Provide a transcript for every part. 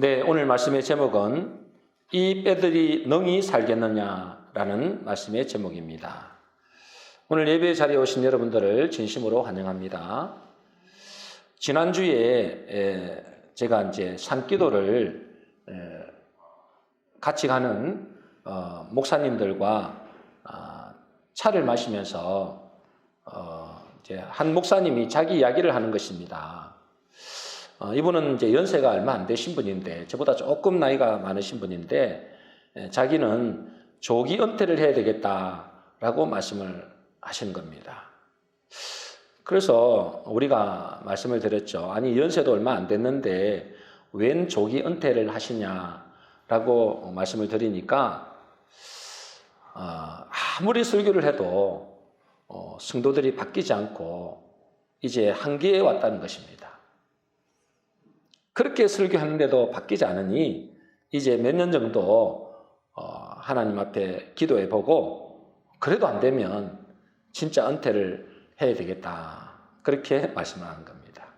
네, 오늘 말씀의 제목은 이 뼈들이 능히 살겠느냐라는 말씀의 제목입니다. 오늘 예배 자리에 오신 여러분들을 진심으로 환영합니다. 지난주에 제가 이제 산기도를 같이 가는 목사님들과 차를 마시면서 이제 한 목사님이 자기 이야기를 하는 것입니다. 이분은 이제 연세가 얼마 안 되신 분인데, 저보다 조금 나이가 많으신 분인데, 자기는 조기 은퇴를 해야 되겠다라고 말씀을 하신 겁니다. 그래서 우리가 말씀을 드렸죠. 아니, 연세도 얼마 안 됐는데 웬 조기 은퇴를 하시냐라고 말씀을 드리니까, 아무리 설교를 해도 성도들이 바뀌지 않고 이제 한계에 왔다는 것입니다. 그렇게 설교하는데도 바뀌지 않으니 이제 몇 년 정도 하나님 앞에 기도해 보고 그래도 안 되면 진짜 은퇴를 해야 되겠다, 그렇게 말씀하는 겁니다.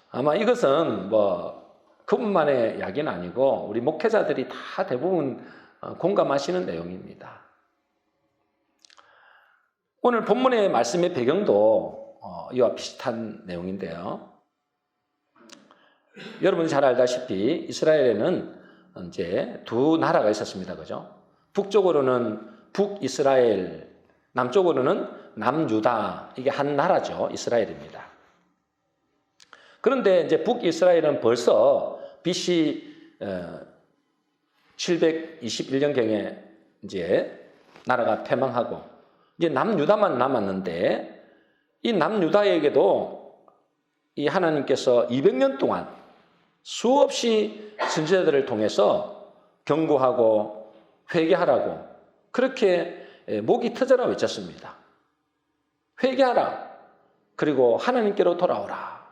아마 이것은 그분만의 이야기는 아니고 우리 목회자들이 다 대부분 공감하시는 내용입니다. 오늘 본문의 말씀의 배경도 이와 비슷한 내용인데요. 여러분이 잘 알다시피 이스라엘에는 이제 두 나라가 있었습니다. 그죠? 북쪽으로는 북이스라엘, 남쪽으로는 남유다. 이게 한 나라죠. 이스라엘입니다. 그런데 이제 북이스라엘은 벌써 BC 721년경에 이제 나라가 패망하고 이제 남유다만 남았는데, 이 남유다에게도 이 하나님께서 200년 동안 수없이 선지자들을 통해서 경고하고 회개하라고 그렇게 목이 터져라 외쳤습니다. 회개하라. 그리고 하나님께로 돌아오라.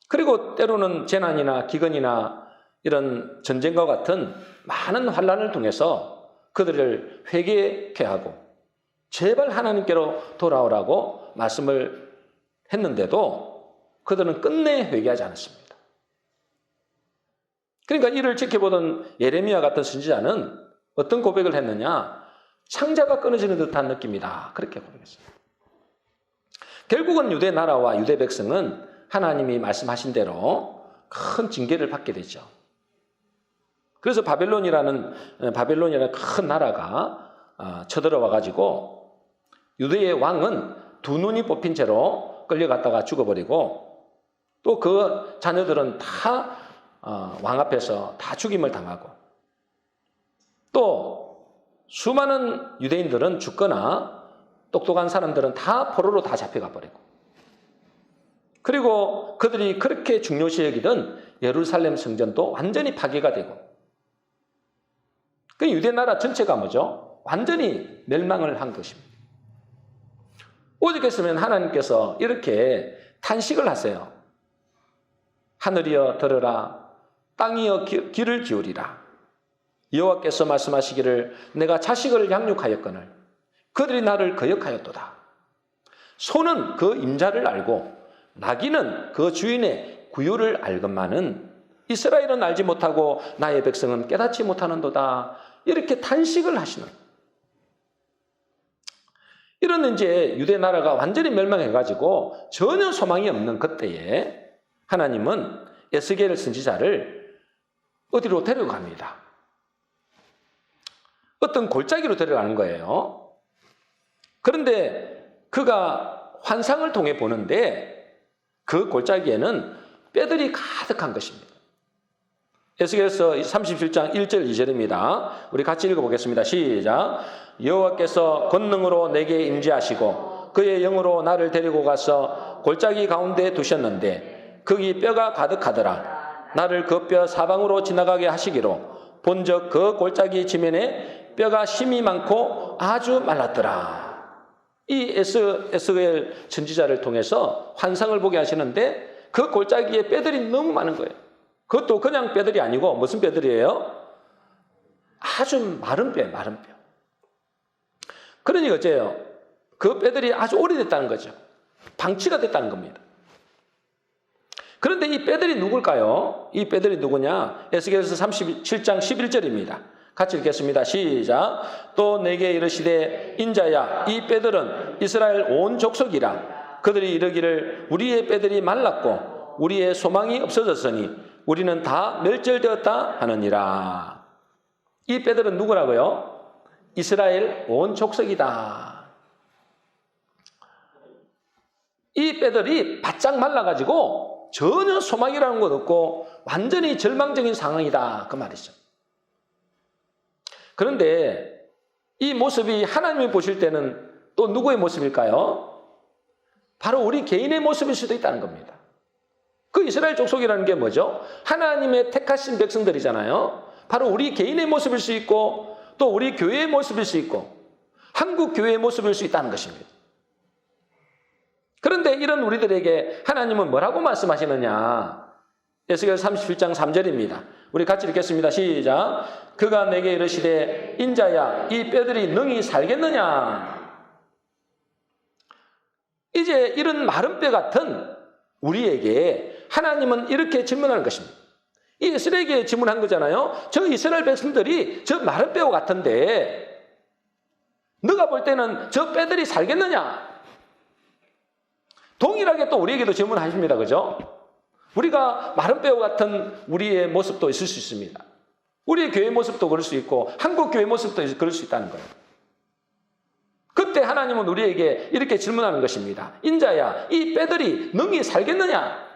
그리고 때로는 재난이나 기근이나 이런 전쟁과 같은 많은 환난을 통해서 그들을 회개케 하고 제발 하나님께로 돌아오라고 말씀을 했는데도 그들은 끝내 회개하지 않았습니다. 그러니까 이를 지켜보던 예레미야 같은 선지자는 어떤 고백을 했느냐? 창자가 끊어지는 듯한 느낌이다, 그렇게 고백했습니다. 결국은 유대 나라와 유대 백성은 하나님이 말씀하신 대로 큰 징계를 받게 되죠. 그래서 바벨론이라는 큰 나라가 쳐들어와 가지고 유대의 왕은 두 눈이 뽑힌 채로 끌려갔다가 죽어버리고, 또 그 자녀들은 다 왕 앞에서 다 죽임을 당하고, 또 수많은 유대인들은 죽거나 똑똑한 사람들은 다 포로로 다 잡혀가 버리고, 그리고 그들이 그렇게 중요시 여기던 예루살렘 성전도 완전히 파괴가 되고, 그 유대 나라 전체가 뭐죠? 완전히 멸망을 한 것입니다. 오죽했으면 하나님께서 이렇게 탄식을 하세요. 하늘이여 들으라, 땅이여 귀를 기울이라. 여호와께서 말씀하시기를 내가 자식을 양육하였거늘 그들이 나를 거역하였도다. 소는 그 임자를 알고 나귀는 그 주인의 구유를 알건만은 이스라엘은 알지 못하고 나의 백성은 깨닫지 못하는도다. 이렇게 탄식을 하시는, 이런 이제 유대 나라가 완전히 멸망해가지고 전혀 소망이 없는 그때에 하나님은 에스겔 선지자를 어디로 데려갑니다. 어떤 골짜기로 데려가는 거예요. 그런데 그가 환상을 통해 보는데 그 골짜기에는 뼈들이 가득한 것입니다. 에스겔서 37장 1절 2절입니다. 우리 같이 읽어보겠습니다. 시작. 여호와께서 권능으로 내게 임재하시고 그의 영으로 나를 데리고 가서 골짜기 가운데 두셨는데 거기 뼈가 가득하더라. 나를 그 뼈 사방으로 지나가게 하시기로 본적 그 골짜기 지면에 뼈가 심이 많고 아주 말랐더라. 이 에스겔 선지자를 통해서 환상을 보게 하시는데 그 골짜기에 뼈들이 너무 많은 거예요. 그것도 그냥 뼈들이 아니고 무슨 뼈들이에요? 아주 마른 뼈, 마른 뼈. 그러니 어째요? 그 뼈들이 아주 오래됐다는 거죠. 방치가 됐다는 겁니다. 그런데 이 뼈들이 누굴까요? 이 뼈들이 누구냐? 에스겔서 37장 11절입니다. 같이 읽겠습니다. 시작. 또 내게 이르시되 인자야 이 뼈들은 이스라엘 온 족속이라. 그들이 이르기를 우리의 뼈들이 말랐고 우리의 소망이 없어졌으니 우리는 다 멸절되었다 하느니라. 이 뼈들은 누구라고요? 이스라엘 온 족속이다. 이 뼈들이 바짝 말라가지고 전혀 소망이라는 것 없고 완전히 절망적인 상황이다 그 말이죠. 그런데 이 모습이 하나님이 보실 때는 또 누구의 모습일까요? 바로 우리 개인의 모습일 수도 있다는 겁니다. 그 이스라엘 족속이라는 게 뭐죠? 하나님의 택하신 백성들이잖아요. 바로 우리 개인의 모습일 수 있고 또 우리 교회의 모습일 수 있고 한국 교회의 모습일 수 있다는 것입니다. 그런데 이런 우리들에게 하나님은 뭐라고 말씀하시느냐? 에스겔 37장 3절입니다. 우리 같이 읽겠습니다. 시작. 그가 내게 이르시되 인자야 이 뼈들이 능히 살겠느냐? 이제 이런 마른 뼈 같은 우리에게 하나님은 이렇게 질문하는 것입니다. 이 이스라엘에게 질문한 거잖아요. 저 이스라엘 백성들이 저 마른 뼈 같은데 너가 볼 때는 저 뼈들이 살겠느냐? 동일하게 또 우리에게도 질문하십니다. 그죠? 우리가 마른 뼈 같은 우리의 모습도 있을 수 있습니다. 우리의 교회 모습도 그럴 수 있고 한국 교회 모습도 그럴 수 있다는 거예요. 그때 하나님은 우리에게 이렇게 질문하는 것입니다. 인자야, 이 뼈들이 능히 살겠느냐?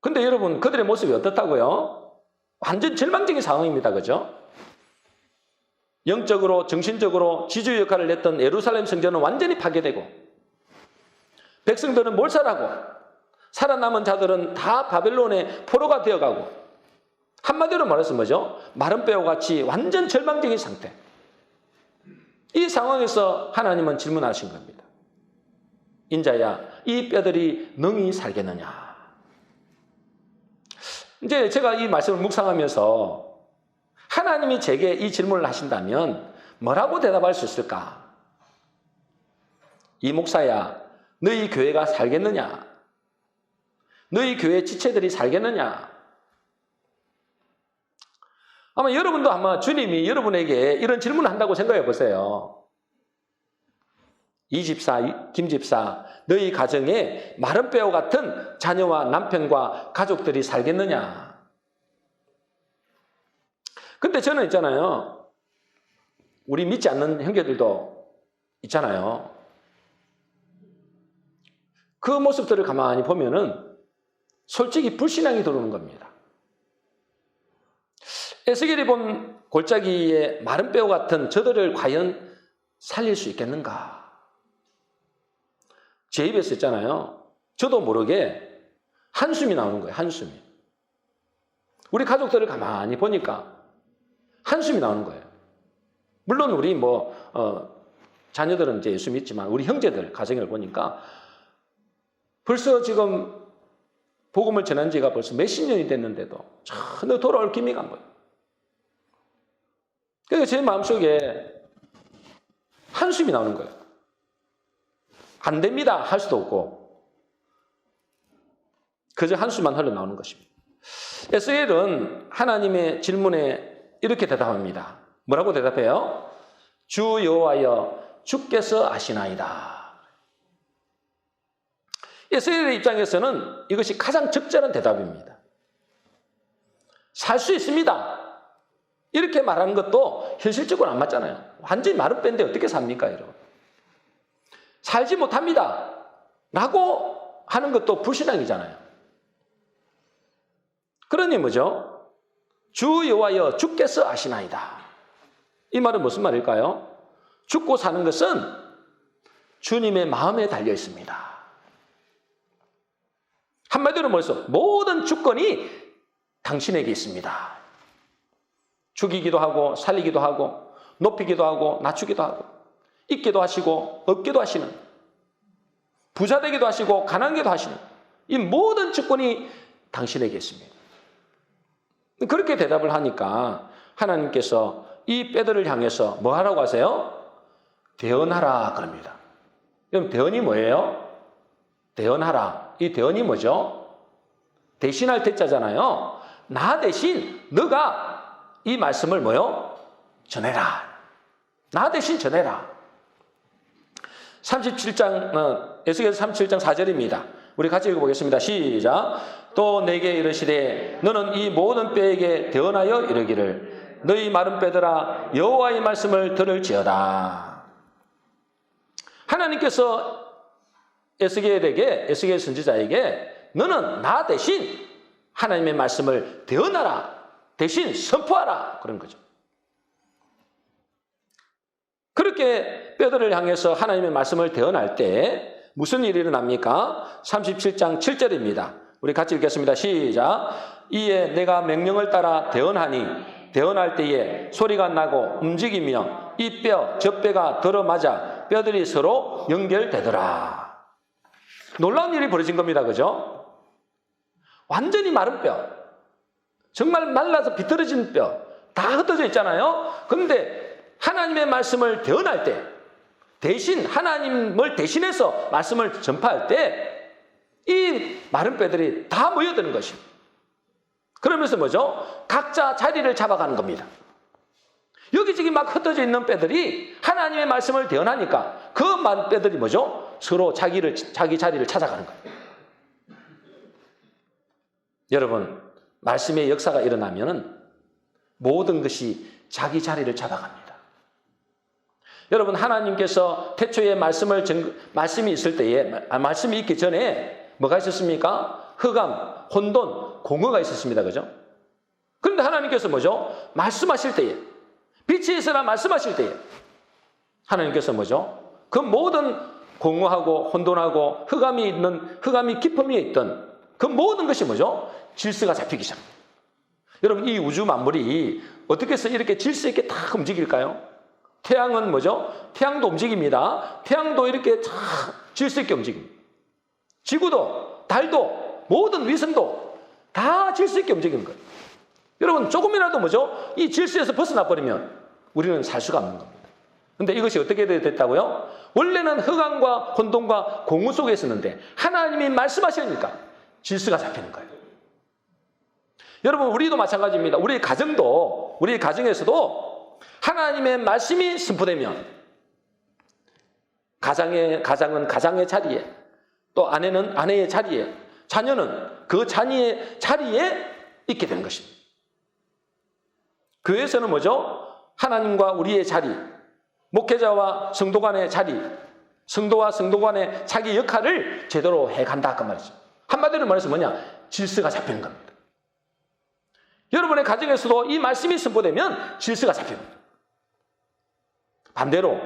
근데 여러분, 그들의 모습이 어떻다고요? 완전 절망적인 상황입니다. 그죠? 영적으로, 정신적으로 지주 역할을 했던 예루살렘 성전은 완전히 파괴되고 백성들은 몰살하고 살아남은 자들은 다 바벨론의 포로가 되어가고 한마디로 말해서 뭐죠? 마른 뼈와 같이 완전 절망적인 상태. 이 상황에서 하나님은 질문하신 겁니다. 인자야, 이 뼈들이 능히 살겠느냐? 이제 제가 이 말씀을 묵상하면서 하나님이 제게 이 질문을 하신다면 뭐라고 대답할 수 있을까? 이 목사야, 너희 교회가 살겠느냐? 너희 교회 지체들이 살겠느냐? 아마 여러분도 아마 주님이 여러분에게 이런 질문을 한다고 생각해 보세요. 이 집사, 김 집사, 너희 가정에 마른 뼈와 같은 자녀와 남편과 가족들이 살겠느냐? 근데 저는 있잖아요. 우리 믿지 않는 형제들도 있잖아요. 그 모습들을 가만히 보면은 솔직히 불신앙이 들어오는 겁니다. 에스겔이 본 골짜기의 마른 뼈 같은 저들을 과연 살릴 수 있겠는가? 제 입에서 있잖아요. 저도 모르게 한숨이 나오는 거예요. 한숨이. 우리 가족들을 가만히 보니까 한숨이 나오는 거예요. 물론 우리 자녀들은 이제 예수 믿지만 우리 형제들 가정을 보니까 벌써 지금 복음을 전한 지가 벌써 몇십 년이 됐는데도 전혀 돌아올 기미가 안 보여요. 그래서 제 마음속에 한숨이 나오는 거예요. 안 됩니다 할 수도 없고 그저 한숨만 흘러나오는 것입니다. 에스겔은 하나님의 질문에 이렇게 대답합니다. 뭐라고 대답해요? 주 여호와여 주께서 아시나이다. 에스겔의 입장에서는 이것이 가장 적절한 대답입니다. 살 수 있습니다. 이렇게 말하는 것도 현실적으로 안 맞잖아요. 완전히 마른 뼈인데 어떻게 삽니까, 여러분? 살지 못합니다. 라고 하는 것도 불신앙이잖아요. 그러니 뭐죠? 주 여호와여 주께서 아시나이다. 이 말은 무슨 말일까요? 죽고 사는 것은 주님의 마음에 달려 있습니다. 한마디로 말해서 모든 주권이 당신에게 있습니다. 죽이기도 하고 살리기도 하고 높이기도 하고 낮추기도 하고 있기도 하시고 없기도 하시는 부자 되기도 하시고 가난하기도 하시는 이 모든 주권이 당신에게 있습니다. 그렇게 대답을 하니까 하나님께서 이 뼈들을 향해서 뭐 하라고 하세요? 대언하라 그럽니다. 그럼 대언이 뭐예요? 대언하라. 이 대언이 뭐죠? 대신할 대자잖아요. 나 대신 너가 이 말씀을 뭐요? 전해라. 나 대신 전해라. 37장, 에스겔서 37장 4절입니다. 우리 같이 읽어보겠습니다. 시작. 또 내게 이르시되 너는 이 모든 뼈에게 대언하여 이르기를 너희 마른 뼈들아 여호와의 말씀을 들을지어다. 하나님께서 에스겔 선지자에게 너는 나 대신 하나님의 말씀을 대언하라. 대신 선포하라. 그런 거죠. 그렇게 뼈들을 향해서 하나님의 말씀을 대언할 때 무슨 일이 일어납니까? 37장 7절입니다. 우리 같이 읽겠습니다. 시작. 이에 내가 명령을 따라 대언하니 대언할 때에 소리가 나고 움직이며 이 뼈, 저 뼈가 들어맞아 뼈들이 서로 연결되더라. 놀라운 일이 벌어진 겁니다. 그죠? 완전히 마른 뼈, 정말 말라서 비틀어진 뼈 다 흩어져 있잖아요. 그런데 하나님의 말씀을 대언할 때 대신 하나님을 대신해서 말씀을 전파할 때 이 마른 뼈들이 다 모여드는 것입니다. 그러면서 뭐죠? 각자 자리를 잡아가는 겁니다. 여기저기 막 흩어져 있는 뼈들이 하나님의 말씀을 대언하니까 그 마른 뼈들이 뭐죠? 서로 자기 자리를 찾아가는 거예요. 여러분, 말씀의 역사가 일어나면 모든 것이 자기 자리를 잡아갑니다. 여러분, 하나님께서 태초에 말씀이 있을 때에, 말씀이 있기 전에 뭐가 있었습니까? 흑암, 혼돈, 공허가 있었습니다. 그죠? 그런데 하나님께서 뭐죠? 말씀하실 때에, 빛이 있으라 말씀하실 때에, 하나님께서 뭐죠? 그 모든 공허하고 혼돈하고 흑암이 깊음 위에 있던 그 모든 것이 뭐죠? 질서가 잡히기 시작합니다. 여러분, 이 우주 만물이 어떻게 해서 이렇게 질서 있게 딱 움직일까요? 태양은 뭐죠? 태양도 움직입니다. 태양도 이렇게 참 질서 있게 움직입니다. 지구도, 달도, 모든 위성도 다 질서 있게 움직이는 거예요. 여러분, 조금이라도 뭐죠? 이 질서에서 벗어나 버리면 우리는 살 수가 없는 겁니다. 그런데 이것이 어떻게 됐다고요? 원래는 흑암과 혼돈과 공허 속에 있었는데 하나님이 말씀하시니까 질서가 잡히는 거예요. 여러분, 우리도 마찬가지입니다. 우리 가정에서도 하나님의 말씀이 선포되면 가장은 가장의 자리에, 또 아내는 아내의 자리에, 자녀는 그 자녀의 자리에 있게 되는 것입니다. 교회에서는 뭐죠? 하나님과 우리의 자리, 목회자와 성도 간의 자리, 성도와 성도 간의 자기 역할을 제대로 해간다 그 말이죠. 한마디로 말해서 뭐냐? 질서가 잡히는 겁니다. 여러분의 가정에서도 이 말씀이 선포되면 질서가 잡힙니다. 반대로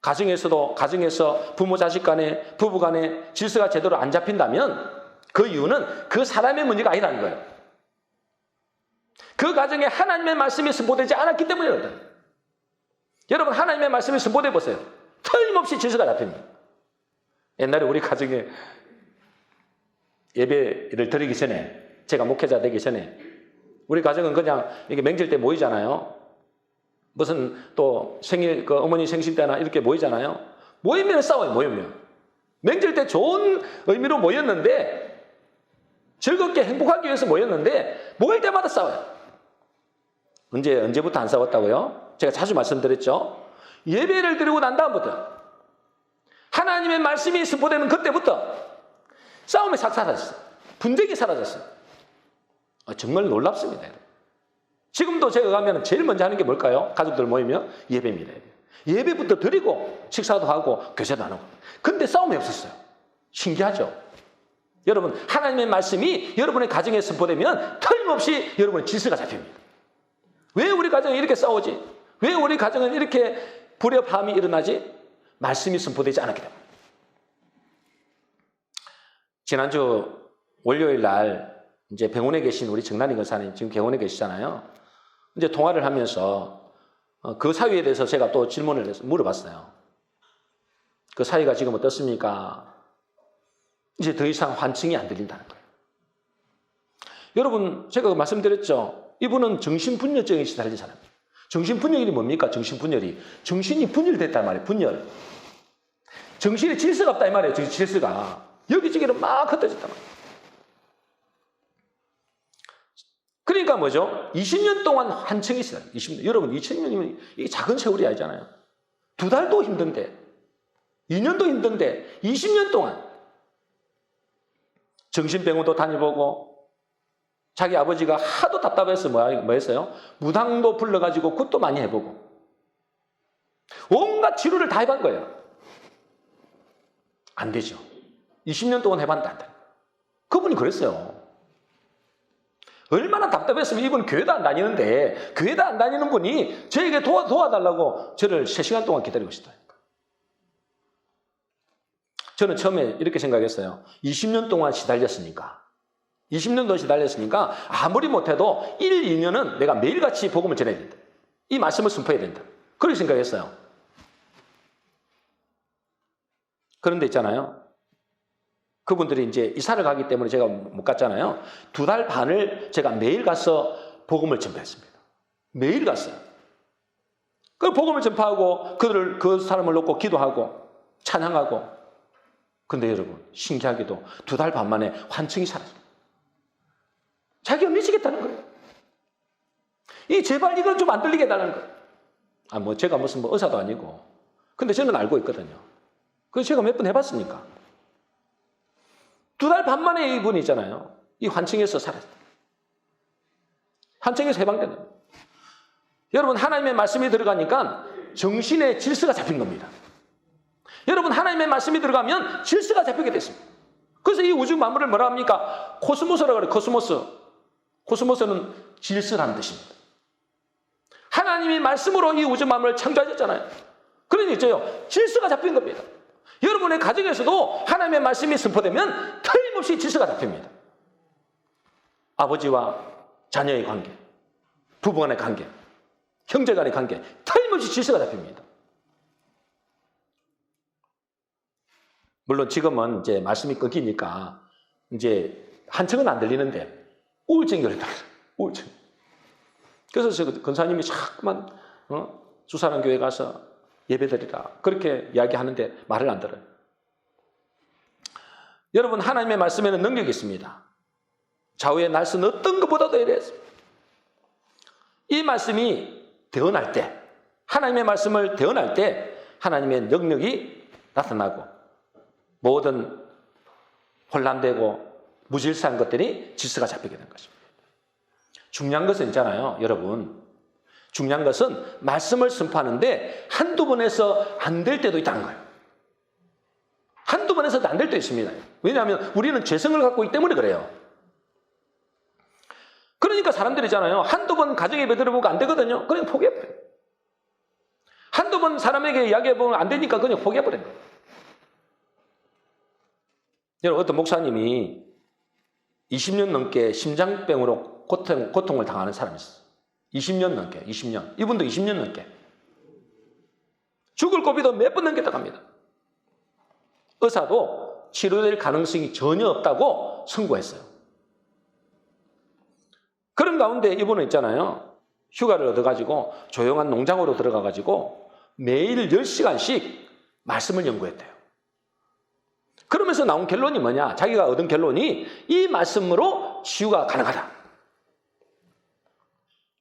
가정에서 부모 자식 간에, 부부 간에 질서가 제대로 안 잡힌다면 그 이유는 그 사람의 문제가 아니라는 거예요. 그 가정에 하나님의 말씀이 선포되지 않았기 때문이거든요. 여러분, 하나님의 말씀이 선포돼 보세요. 틀림없이 질서가 잡힙니다. 옛날에 우리 가정에 예배를 드리기 전에, 제가 목회자 되기 전에 우리 가정은 그냥 이렇게 명절 때 모이잖아요. 무슨 또 생일, 어머니 생신 때나 이렇게 모이잖아요. 모이면 싸워요, 모이면. 명절 때 좋은 의미로 모였는데, 즐겁게 행복하기 위해서 모였는데, 모일 때마다 싸워요. 언제부터 안 싸웠다고요? 제가 자주 말씀드렸죠. 예배를 드리고 난 다음부터, 하나님의 말씀이 선포되는 그때부터 싸움이 싹 사라졌어요. 분쟁이 사라졌어요. 정말 놀랍습니다. 지금도 제가 가면 제일 먼저 하는 게 뭘까요? 가족들 모이면 예배입니다. 예배부터 드리고 식사도 하고 교제도 안 하고. 근데 싸움이 없었어요. 신기하죠? 여러분, 하나님의 말씀이 여러분의 가정에 선포되면 틀림없이 여러분의 질서가 잡힙니다. 왜 우리 가정이 이렇게 싸우지? 왜 우리 가정은 이렇게 불협화음이 일어나지? 말씀이 선포되지 않았기 때문에. 지난주 월요일 날 이제 병원에 계신 우리 정란희 권사님 지금 병원에 계시잖아요. 이제 통화를 하면서 그 사위에 대해서 제가 또 질문을 해서 물어봤어요. 그 사위가 지금 어떻습니까? 이제 더 이상 환청이 안 들린다는 거예요. 여러분, 제가 말씀드렸죠. 이분은 정신분열증이 시달린 사람이에요. 정신분열이 뭡니까? 정신분열이. 정신이 분열됐단 말이에요. 분열. 정신에 질서가 없다 이 말이에요. 질서가. 여기저기로 막 흩어졌단 말이에요. 그러니까 뭐죠? 20년 동안 환청이 있어요. 20년. 여러분, 2000년이면 이게 작은 세월이 아니잖아요. 2달도 힘든데, 2년도 힘든데, 20년 동안 정신병원도 다녀보고, 자기 아버지가 하도 답답해서 뭐 했어요? 무당도 불러가지고 굿도 많이 해보고, 온갖 치료를 다 해본 거예요. 안 되죠. 20년 동안 해봤는데 안 돼. 그분이 그랬어요. 얼마나 답답했으면 이분 교회도 안 다니는데, 교회도 안 다니는 분이 저에게 도와달라고 저를 3시간 동안 기다리고 있었다니까. 저는 처음에 이렇게 생각했어요. 20년 동안 시달렸으니까, 20년도 시달렸으니까 아무리 못해도 1, 2년은 내가 매일같이 복음을 전해야 된다. 이 말씀을 선포해야 된다. 그렇게 생각했어요. 그런데 있잖아요. 그분들이 이제 이사를 가기 때문에 제가 못 갔잖아요. 2달 반을 제가 매일 가서 복음을 전파했습니다. 매일 갔어요. 그 복음을 전파하고 그 사람을 놓고 기도하고 찬양하고. 근데 여러분, 신기하게도 2달 반 만에 환청이 사라져요. 자기가 미치겠다는 거예요. 제발 이건 좀 안 들리게 해달라는 거예요. 제가 무슨 의사도 아니고. 근데 저는 알고 있거든요. 그래서 제가 몇 번 해봤으니까. 2달 반 만에 이분이 있잖아요. 이 환청에서 사라졌다. 환청에서 해방된다. 여러분, 하나님의 말씀이 들어가니까 정신의 질서가 잡힌 겁니다. 여러분, 하나님의 말씀이 들어가면 질서가 잡히게 됐습니다. 그래서 이 우주 만물을 뭐라 합니까? 코스모스라고 그래요. 코스모스. 코스모스는 질서라는 뜻입니다. 하나님의 말씀으로 이 우주 만물을 창조하셨잖아요. 그러니 있죠. 질서가 잡힌 겁니다. 여러분의 가정에서도 하나님의 말씀이 선포되면 틀림없이 질서가 잡힙니다. 아버지와 자녀의 관계, 부부 간의 관계, 형제 간의 관계, 틀림없이 질서가 잡힙니다. 물론 지금은 이제 말씀이 끊기니까 이제 한층은 안 들리는데 우울증이 걸렸다. 우울증. 그래서 저 권사님이 자꾸만 주사랑 교회 가서 예배드리라 그렇게 이야기하는데 말을 안 들어요. 여러분, 하나님의 말씀에는 능력이 있습니다. 좌우의 날선 어떤 것보다도 이랬습니다. 이 말씀이 대언할 때, 하나님의 말씀을 대언할 때 하나님의 능력이 나타나고 모든 혼란되고 무질서한 것들이 질서가 잡히게 된 것입니다. 중요한 것은 있잖아요, 여러분. 중요한 것은 말씀을 선포하는데 한두 번에서 안 될 때도 있다는 거예요. 한두 번에서도 안 될 때도 있습니다. 왜냐하면 우리는 죄성을 갖고 있기 때문에 그래요. 그러니까 사람들이 있잖아요. 한두 번 가정예배 들어보고 안 되거든요. 그냥 포기해버려요. 한두 번 사람에게 이야기해보면 안 되니까 그냥 포기해버려요. 여러분, 어떤 목사님이 20년 넘게 심장병으로 고통을 당하는 사람이 있어요. 20년 넘게, 20년. 이분도 20년 넘게. 죽을 고비도 몇 번 넘게 당합니다. 의사도 치료될 가능성이 전혀 없다고 선고했어요. 그런 가운데 이분은 있잖아요. 휴가를 얻어가지고 조용한 농장으로 들어가가지고 매일 10시간씩 말씀을 연구했대요. 그러면서 나온 결론이 뭐냐? 자기가 얻은 결론이 이 말씀으로 치유가 가능하다.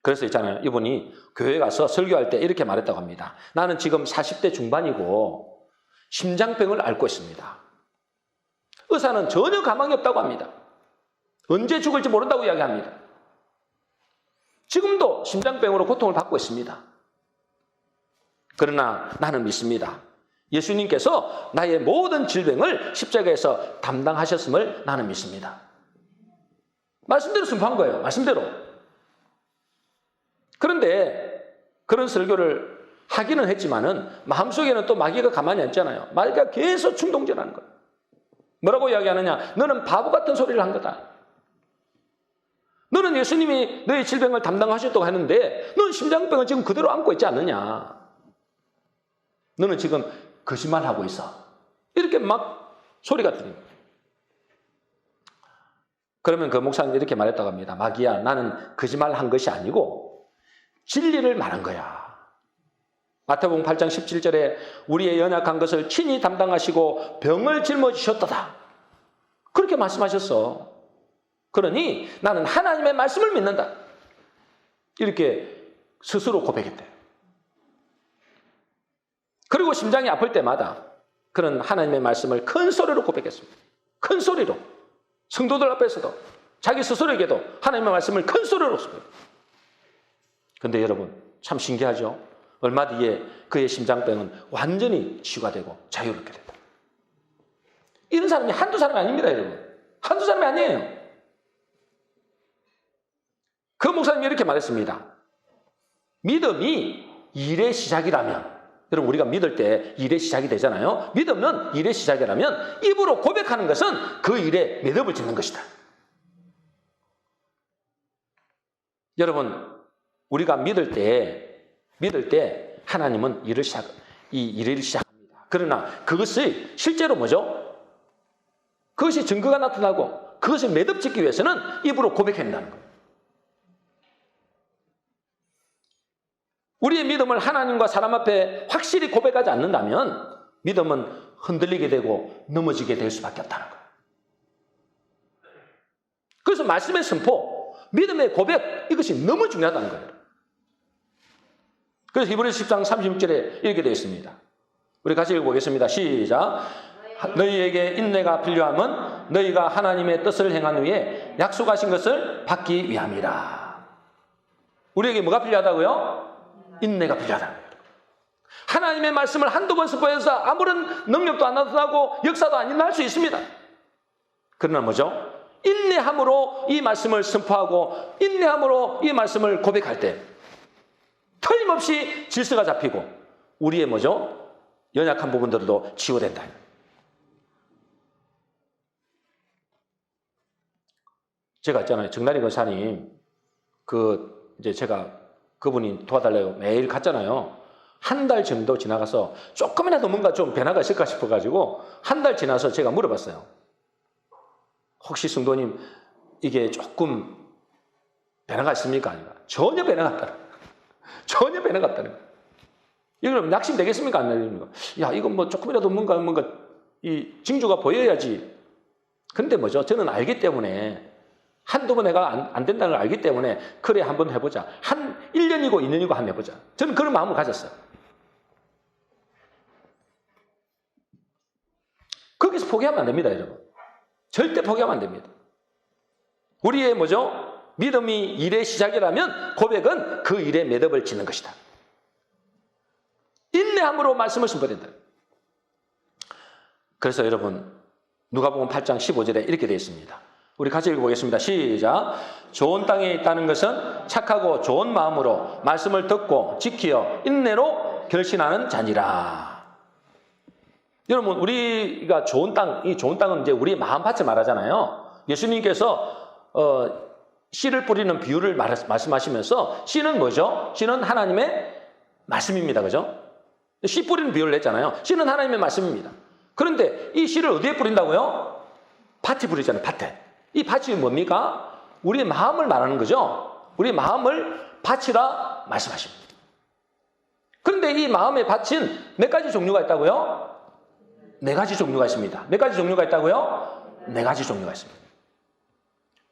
그래서 있잖아요. 이분이 교회 가서 설교할 때 이렇게 말했다고 합니다. 나는 지금 40대 중반이고 심장병을 앓고 있습니다. 의사는 전혀 가망이 없다고 합니다. 언제 죽을지 모른다고 이야기합니다. 지금도 심장병으로 고통을 받고 있습니다. 그러나 나는 믿습니다. 예수님께서 나의 모든 질병을 십자가에서 담당하셨음을 나는 믿습니다. 말씀대로 선포한 거예요. 말씀대로. 그런데 그런 설교를 하기는 했지만은 마음속에는 또 마귀가 가만히 앉잖아요. 마귀가 계속 충동질하는 거예요. 뭐라고 이야기하느냐? 너는 바보 같은 소리를 한 거다. 너는 예수님이 너의 질병을 담당하셨다고 하는데 너는 심장병을 지금 그대로 안고 있지 않느냐? 너는 지금 거짓말하고 있어. 이렇게 막 소리가 들립니다. 그러면 그 목사님이 이렇게 말했다고 합니다. 마귀야, 나는 거짓말한 것이 아니고 진리를 말한 거야. 마태복음 8장 17절에 우리의 연약한 것을 친히 담당하시고 병을 짊어지셨도다. 그렇게 말씀하셨어. 그러니 나는 하나님의 말씀을 믿는다. 이렇게 스스로 고백했대요. 그리고 심장이 아플 때마다 그런 하나님의 말씀을 큰 소리로 고백했습니다. 큰 소리로. 성도들 앞에서도 자기 스스로에게도 하나님의 말씀을 큰 소리로 고백했습니다. 그런데 여러분 참 신기하죠? 얼마 뒤에 그의 심장병은 완전히 치유가 되고 자유롭게 됐다. 이런 사람이 한두 사람이 아닙니다, 여러분. 한두 사람이 아니에요. 그 목사님이 이렇게 말했습니다. 믿음이 일의 시작이라면, 여러분 우리가 믿을 때 일의 시작이 되잖아요. 믿음은 일의 시작이라면 입으로 고백하는 것은 그 일에 매듭을 짓는 것이다. 여러분 우리가 믿을 때 하나님은 이 일을 시작합니다. 그러나 그것이 실제로 뭐죠? 그것이 증거가 나타나고 그것을 매듭 짓기 위해서는 입으로 고백한다는 거예요. 우리의 믿음을 하나님과 사람 앞에 확실히 고백하지 않는다면 믿음은 흔들리게 되고 넘어지게 될 수밖에 없다는 거예요. 그래서 말씀의 선포, 믿음의 고백, 이것이 너무 중요하다는 거예요. 그래서 히브리서 10장 36절에 이렇게 되어 있습니다. 우리 같이 읽어보겠습니다. 시작. 너희에게 인내가 필요함은 너희가 하나님의 뜻을 행한 후에 약속하신 것을 받기 위함이라. 우리에게 뭐가 필요하다고요? 인내가 필요하다는 거예요. 하나님의 말씀을 한두 번 선포해서 아무런 능력도 안 나타나고 역사도 안 일어날 수 있습니다. 그러나 뭐죠? 인내함으로 이 말씀을 선포하고 인내함으로 이 말씀을 고백할 때 틀림없이 질서가 잡히고 우리의 뭐죠? 연약한 부분들도 치유된다. 제가 있잖아요. 정나리 권사님, 이제 제가 그분이 도와달라고 매일 갔잖아요. 한 달 정도 지나가서 조금이라도 뭔가 좀 변화가 있을까 싶어가지고 한 달 지나서 제가 물어봤어요. 혹시 성도님 이게 조금 변화가 있습니까? 아니면 전혀 변화가 없다는 거예요. 전혀 변화가 없다는 거예요. 이거 낙심 되겠습니까? 안 되겠습니까? 야, 이건 뭐 조금이라도 뭔가 이 징조가 보여야지. 근데 뭐죠? 저는 알기 때문에 한두 번 내가 안 된다는 걸 알기 때문에 그래 한번 해보자. 1년이고 2년이고 한번 해보자. 저는 그런 마음을 가졌어요. 거기서 포기하면 안 됩니다, 여러분. 절대 포기하면 안 됩니다. 우리의 뭐죠? 믿음이 일의 시작이라면 고백은 그 일에 매듭을 짓는 것이다. 인내함으로 말씀을 선포된다. 그래서 여러분 누가복음 8장 15절에 이렇게 되어 있습니다. 우리 같이 읽어보겠습니다. 시작. 좋은 땅에 있다는 것은 착하고 좋은 마음으로 말씀을 듣고 지키어 인내로 결신하는 자니라. 여러분 우리가 좋은 땅, 이 좋은 땅은 이제 우리의 마음밭을 말하잖아요. 예수님께서 씨를 뿌리는 비유를 말씀하시면서 씨는 뭐죠? 씨는 하나님의 말씀입니다. 그죠? 씨 뿌리는 비유를 했잖아요. 씨는 하나님의 말씀입니다. 그런데 이 씨를 어디에 뿌린다고요? 밭에 뿌리잖아요. 밭에. 이 밭이 뭡니까? 우리의 마음을 말하는 거죠. 우리의 마음을 밭이라 말씀하십니다. 그런데 이 마음의 밭은 몇 가지 종류가 있다고요? 4가지 종류가 있습니다. 몇 가지 종류가 있다고요? 4가지 종류가 있습니다.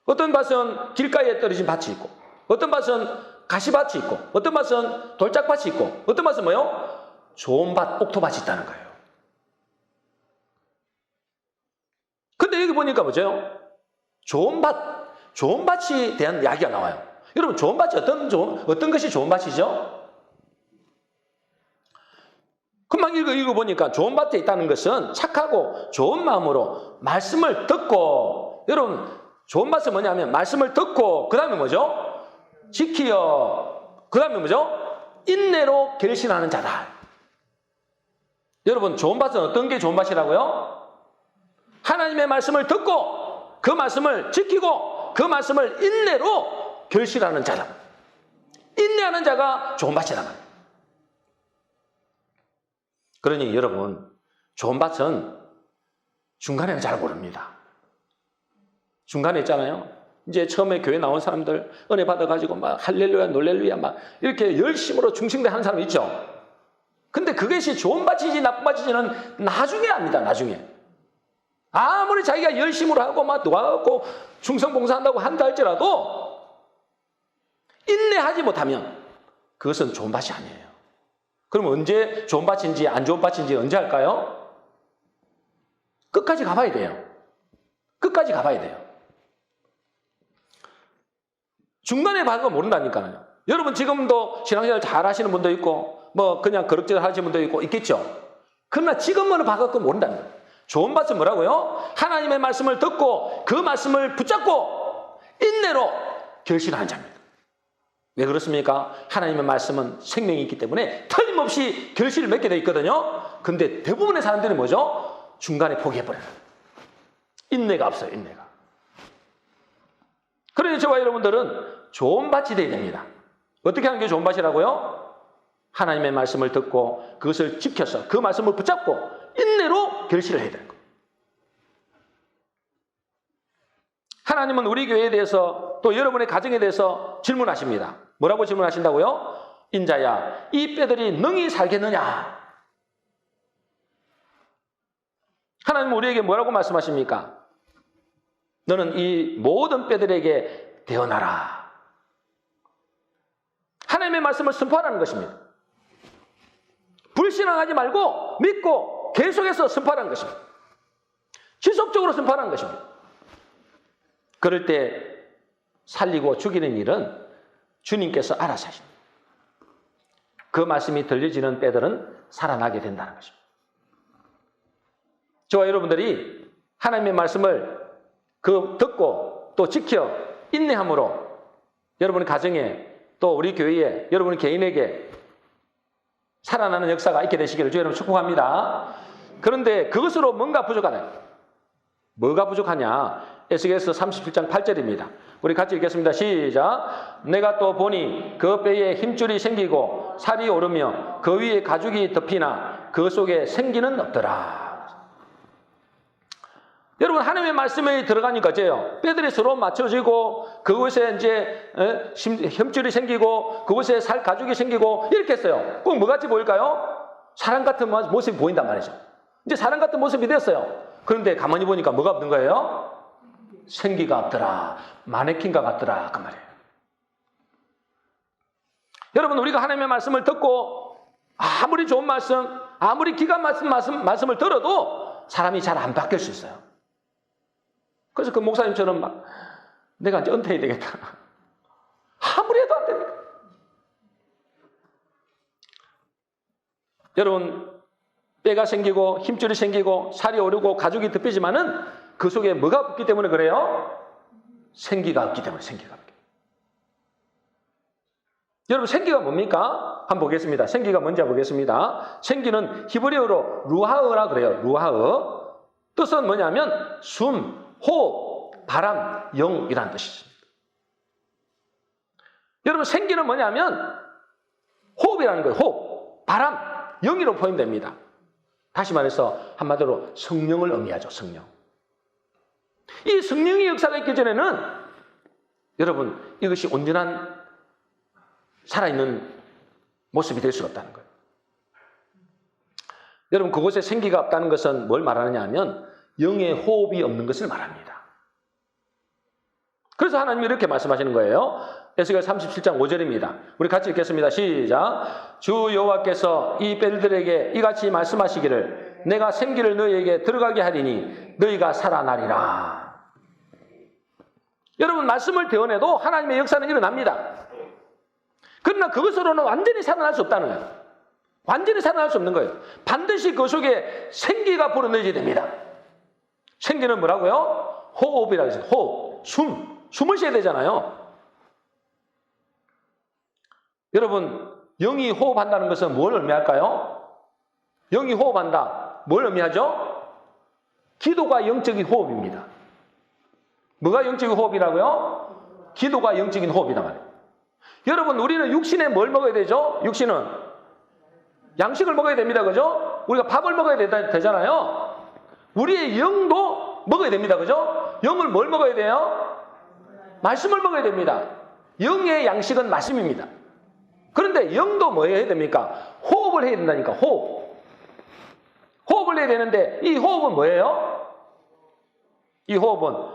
어떤 밭은 길가에 떨어진 밭이 있고, 어떤 밭은 가시밭이 있고, 어떤 밭은 돌짝밭이 있고, 어떤 밭은 뭐요? 좋은 밭, 옥토밭이 있다는 거예요. 근데 여기 보니까 뭐죠? 좋은 밭에 대한 이야기가 나와요. 여러분, 좋은 밭이 어떤 것이 좋은 밭이죠? 금방 읽어보니까 좋은 밭에 있다는 것은 착하고 좋은 마음으로 말씀을 듣고, 여러분, 좋은 밭은 뭐냐면 말씀을 듣고, 그 다음에 뭐죠? 지키어, 그 다음에 뭐죠? 인내로 결신하는 자다. 여러분, 좋은 밭은 어떤 게 좋은 밭이라고요? 하나님의 말씀을 듣고, 그 말씀을 지키고, 그 말씀을 인내로 결실하는 자다. 인내하는 자가 좋은 밭이란 말이에요. 그러니 여러분, 좋은 밭은 중간에는 잘 모릅니다. 중간에 있잖아요. 이제 처음에 교회 나온 사람들 은혜 받아가지고 막 할렐루야, 놀렐루야 막 이렇게 열심으로 중심대 하는 사람 있죠. 근데 그것이 좋은 밭인지 나쁜 밭인지는 나중에 압니다. 나중에. 아무리 자기가 열심으로 하고 막 도와갖고 충성봉사한다고 한다 할지라도 인내하지 못하면 그것은 좋은 밭이 아니에요. 그럼 언제 좋은 밭인지 안 좋은 밭인지 언제 할까요? 끝까지 가봐야 돼요. 끝까지 가봐야 돼요. 중간에 가는 거 모른다니까요. 여러분 지금도 신앙생활 잘 하시는 분도 있고 뭐 그냥 그럭저럭 하시는 분도 있고 있겠죠. 그러나 지금은 봐갖고 모른다는 거예요. 좋은 밭은 뭐라고요? 하나님의 말씀을 듣고 그 말씀을 붙잡고 인내로 결실하는 자입니다. 왜 그렇습니까? 하나님의 말씀은 생명이 있기 때문에 틀림없이 결실을 맺게 되어 있거든요. 근데 대부분의 사람들은 뭐죠? 중간에 포기해버려요. 인내가 없어요. 인내가. 그러니 저와 여러분들은 좋은 밭이 되어야 됩니다. 어떻게 하는 게 좋은 밭이라고요? 하나님의 말씀을 듣고 그것을 지켜서 그 말씀을 붙잡고 인내로 결실을 해야 되는 거예요. 하나님은 우리 교회에 대해서 또 여러분의 가정에 대해서 질문하십니다. 뭐라고 질문하신다고요? 인자야, 이 뼈들이 능히 살겠느냐? 하나님은 우리에게 뭐라고 말씀하십니까? 너는 이 모든 뼈들에게 대언하라. 하나님의 말씀을 선포하라는 것입니다. 불신앙하지 말고 믿고 계속해서 선포하라는 것입니다. 지속적으로 선포하라는 것입니다. 그럴 때 살리고 죽이는 일은 주님께서 알아서 하십니다. 그 말씀이 들려지는 뼈들은 살아나게 된다는 것입니다. 저와 여러분들이 하나님의 말씀을 듣고 또 지켜 인내함으로 여러분의 가정에 또 우리 교회에 여러분 개인에게 살아나는 역사가 있게 되시기를 주의 이름으로 축복합니다. 그런데 그것으로 뭔가 부족하다. 뭐가 부족하냐? 에스겔서 37장 8절입니다. 우리 같이 읽겠습니다. 시작. 내가 또 보니 그 뼈에 힘줄이 생기고 살이 오르며 그 위에 가죽이 덮이나 그 속에 생기는 없더라. 여러분 하나님의 말씀에 들어가니까 어째요? 뼈들이 서로 맞춰지고 그곳에 이제 힘줄이 생기고 그곳에 살 가죽이 생기고 이렇게 했어요. 꼭 뭐같이 보일까요? 사람 같은 모습이 보인단 말이죠. 이제 사람 같은 모습이 됐어요. 그런데 가만히 보니까 뭐가 없는 거예요? 생기가 없더라. 마네킹과 같더라. 그 말이에요. 여러분 우리가 하나님의 말씀을 듣고 아무리 좋은 말씀, 아무리 기가 막힌 말씀을 들어도 사람이 잘 안 바뀔 수 있어요. 그래서 그 목사님처럼 막 내가 이제 은퇴해야 되겠다. 아무리 해도 안 됩니다. 여러분 뼈가 생기고 힘줄이 생기고 살이 오르고 가죽이 덮이지만은 그 속에 뭐가 없기 때문에 그래요? 생기가 없기 때문에 생기가 없기. 여러분 생기가 뭡니까? 한번 보겠습니다. 생기가 뭔지 보겠습니다. 생기는 히브리어로 루하으라 그래요. 루하으. 뜻은 뭐냐면 숨, 호흡, 바람, 영이라는 뜻이죠. 여러분 생기는 뭐냐면 호흡이라는 거예요. 호흡, 바람, 영이로 표현됩니다. 다시 말해서 한마디로 성령을 의미하죠. 성령. 이 성령의 역사가 있기 전에는 여러분 이것이 온전한 살아있는 모습이 될 수가 없다는 거예요. 여러분 그곳에 생기가 없다는 것은 뭘 말하느냐 하면 영의 호흡이 없는 것을 말합니다. 그래서 하나님이 이렇게 말씀하시는 거예요. 에스겔 37장 5절입니다. 우리 같이 읽겠습니다. 시작. 주 여호와께서 이 뼈들에게 이같이 말씀하시기를 내가 생기를 너희에게 들어가게 하리니 너희가 살아나리라. 여러분 말씀을 대언해도 하나님의 역사는 일어납니다. 그러나 그것으로는 완전히 살아날 수 없다는 거예요. 완전히 살아날 수 없는 거예요. 반드시 그 속에 생기가 불어넣어야 됩니다. 생기는 뭐라고요? 호흡이라고 해서 호흡, 숨을 쉬어야 되잖아요. 여러분 영이 호흡한다는 것은 뭘 의미할까요? 영이 호흡한다. 뭘 의미하죠? 기도가 영적인 호흡입니다. 뭐가 영적인 호흡이라고요? 기도가 영적인 호흡이다 말이에요. 여러분 우리는 육신에 뭘 먹어야 되죠? 육신은 양식을 먹어야 됩니다. 그죠? 우리가 밥을 먹어야 되잖아요. 우리의 영도 먹어야 됩니다. 그죠? 영을 뭘 먹어야 돼요? 말씀을 먹어야 됩니다. 영의 양식은 말씀입니다. 그런데 영도 뭐 해야 됩니까? 호흡을 해야 된다니까. 호흡을 해야 되는데 이 호흡은 뭐예요? 이 호흡은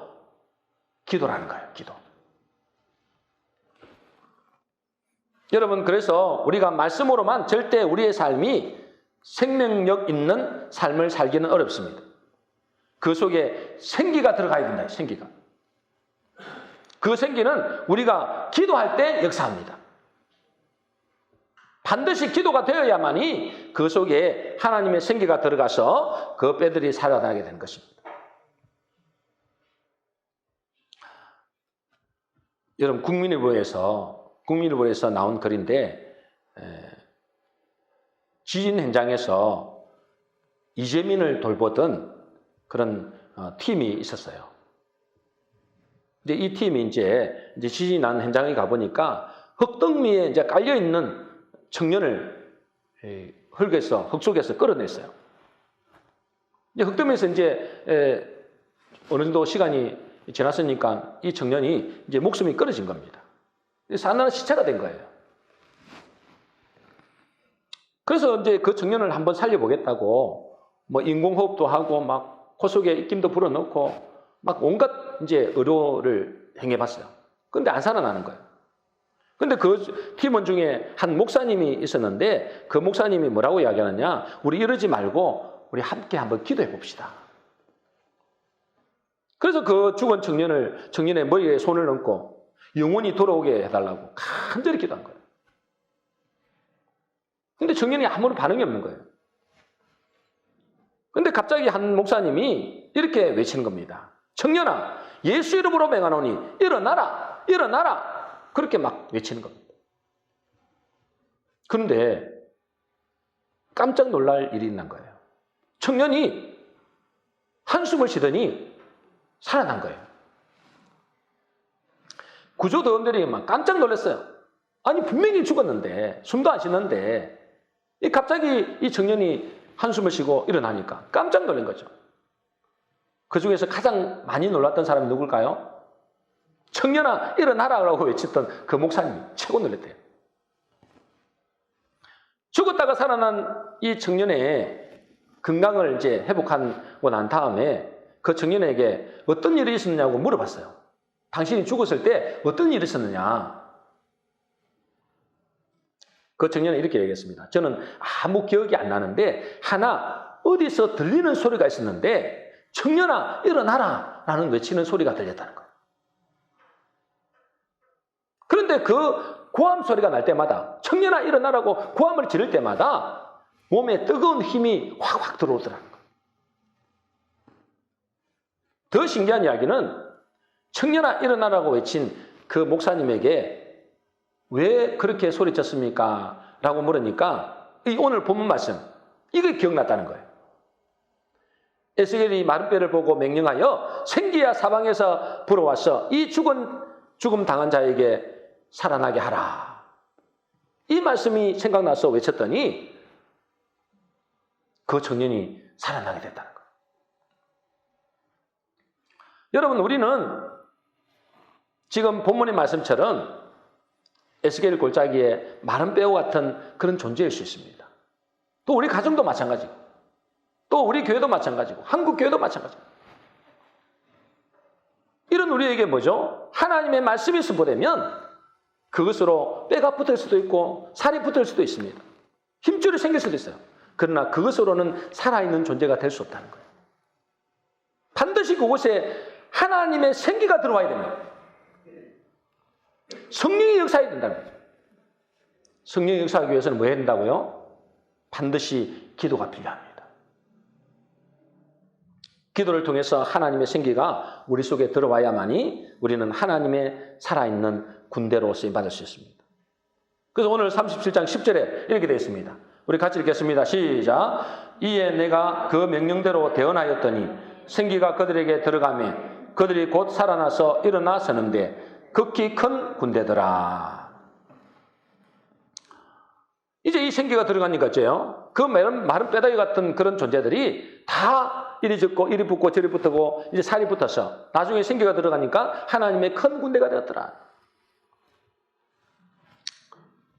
기도라는 거예요. 기도. 여러분, 그래서 우리가 말씀으로만 절대 우리의 삶이 생명력 있는 삶을 살기는 어렵습니다. 그 속에 생기가 들어가야 된다. 생기가. 그 생기는 우리가 기도할 때 역사합니다. 반드시 기도가 되어야만이 그 속에 하나님의 생기가 들어가서 그 뼈들이 살아나게 되는 것입니다. 여러분, 국민일보에서 나온 글인데, 지진 현장에서 이재민을 돌보던 그런 팀이 있었어요. 이제 이 팀이 이제 지진이 난 현장에 가보니까 흙덩미에 이제 깔려있는 청년을 흙 속에서 끌어냈어요. 이제 흙덩미에서 이제 어느 정도 시간이 지났으니까 이 청년이 이제 목숨이 끊어진 겁니다. 사나운 시체가 된 거예요. 그래서 이제 그 청년을 한번 살려보겠다고 뭐 인공호흡도 하고 막 코 속에 입김도 불어넣고 막 온갖 이제 의료를 행해봤어요. 그런데 안 살아나는 거예요. 근데 그 팀원 중에 한 목사님이 있었는데 그 목사님이 뭐라고 이야기하느냐, 우리 이러지 말고 우리 함께 한번 기도해 봅시다. 그래서 그 죽은 청년의 머리에 손을 얹고 영원히 돌아오게 해달라고 간절히 기도한 거예요. 근데 청년이 아무런 반응이 없는 거예요. 근데 갑자기 한 목사님이 이렇게 외치는 겁니다. 청년아, 예수 이름으로 맹하노니 일어나라, 일어나라. 그렇게 막 외치는 겁니다. 그런데 깜짝 놀랄 일이 있는 거예요. 청년이 한숨을 쉬더니 살아난 거예요. 구조대원들이 막 깜짝 놀랐어요. 아니, 분명히 죽었는데, 숨도 안 쉬는데, 갑자기 이 청년이 한숨을 쉬고 일어나니까 깜짝 놀란 거죠. 그 중에서 가장 많이 놀랐던 사람이 누굴까요? 청년아, 일어나라고 외쳤던 그 목사님이 최고 놀랐대요. 죽었다가 살아난 이 청년의 건강을 이제 회복하고 난 다음에 그 청년에게 어떤 일이 있었느냐고 물어봤어요. 당신이 죽었을 때 어떤 일이 있었느냐? 그 청년은 이렇게 얘기했습니다. 저는 아무 기억이 안 나는데 하나 어디서 들리는 소리가 있었는데 청년아 일어나라 라는 외치는 소리가 들렸다는 거예요. 그런데 그 고함 소리가 날 때마다 청년아 일어나라고 고함을 지를 때마다 몸에 뜨거운 힘이 확확 들어오더라는 거예요. 더 신기한 이야기는 청년아 일어나라고 외친 그 목사님에게 왜 그렇게 소리쳤습니까? 라고 물으니까 이 오늘 본문 말씀, 이게 기억났다는 거예요. 에스겔이 마른 뼈를 보고 명령하여 생기야 사방에서 불어와서 이 죽음 당한 자에게 살아나게 하라. 이 말씀이 생각나서 외쳤더니 그 청년이 살아나게 됐다는 거예요. 여러분, 우리는 지금 본문의 말씀처럼 에스겔 골짜기에 마른 뼈와 같은 그런 존재일 수 있습니다. 또 우리 가정도 마찬가지고, 또 우리 교회도 마찬가지고, 한국 교회도 마찬가지고. 이런 우리에게 뭐죠? 하나님의 말씀이 선포되면 그것으로 뼈가 붙을 수도 있고 살이 붙을 수도 있습니다. 힘줄이 생길 수도 있어요. 그러나 그것으로는 살아있는 존재가 될 수 없다는 거예요. 반드시 그곳에 하나님의 생기가 들어와야 됩니다. 성령이 역사해야 된다는 거죠. 성령이 역사하기 위해서는 뭐 해야 된다고요? 반드시 기도가 필요합니다. 기도를 통해서 하나님의 생기가 우리 속에 들어와야만이 우리는 하나님의 살아있는 군대로 쓰임받을 수 있습니다. 그래서 오늘 37장 10절에 이렇게 되어 있습니다. 우리 같이 읽겠습니다. 시작. 이에 내가 그 명령대로 대언하였더니 생기가 그들에게 들어가며 그들이 곧 살아나서 일어나 서는데 극히 큰 군대더라. 이제 이 생기가 들어가니까 어째요? 그 마른 뼈다귀 같은 그런 존재들이 다 이리 젖고 이리 붙고 저리 붙고 이제 살이 붙어서 나중에 생기가 들어가니까 하나님의 큰 군대가 되었더라.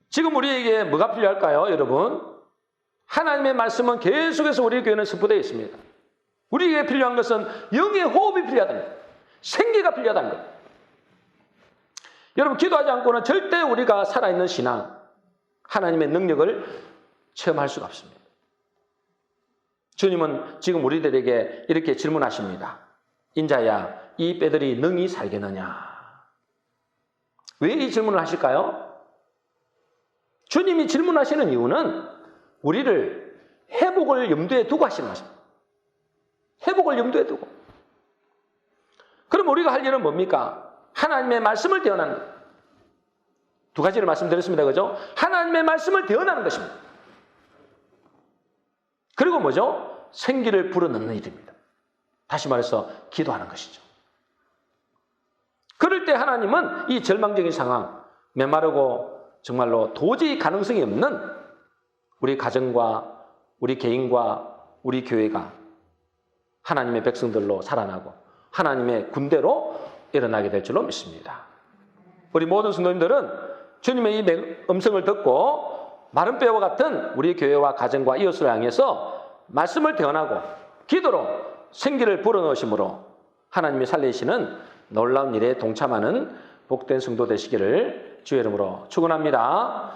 지금 우리에게 뭐가 필요할까요, 여러분? 하나님의 말씀은 계속해서 우리 교회는 선포되어 있습니다. 우리에게 필요한 것은 영의 호흡이 필요하다는 거예요. 생기가 필요하다는 거예요. 여러분, 기도하지 않고는 절대 우리가 살아있는 신앙, 하나님의 능력을 체험할 수가 없습니다. 주님은 지금 우리들에게 이렇게 질문하십니다. 인자야, 이 뼈들이 능히 살겠느냐? 왜 이 질문을 하실까요? 주님이 질문하시는 이유는 우리를 회복을 염두에 두고 하시는 것입니다. 회복을 염두에 두고. 그럼 우리가 할 일은 뭡니까? 하나님의 말씀을 대언하는 것. 두 가지를 말씀드렸습니다. 그죠? 하나님의 말씀을 대언하는 것입니다. 그리고 뭐죠? 생기를 불어넣는 일입니다. 다시 말해서 기도하는 것이죠. 그럴 때 하나님은 이 절망적인 상황, 메마르고 정말로 도저히 가능성이 없는 우리 가정과 우리 개인과 우리 교회가 하나님의 백성들로 살아나고 하나님의 군대로 일어나게 될 줄로 믿습니다. 우리 모든 성도님들은 주님의 이 음성을 듣고 마른 뼈와 같은 우리 교회와 가정과 이웃을 향해서 말씀을 대언하고 기도로 생기를 불어넣으심으로 하나님이 살리시는 놀라운 일에 동참하는 복된 성도 되시기를 주의 이름으로 축원합니다.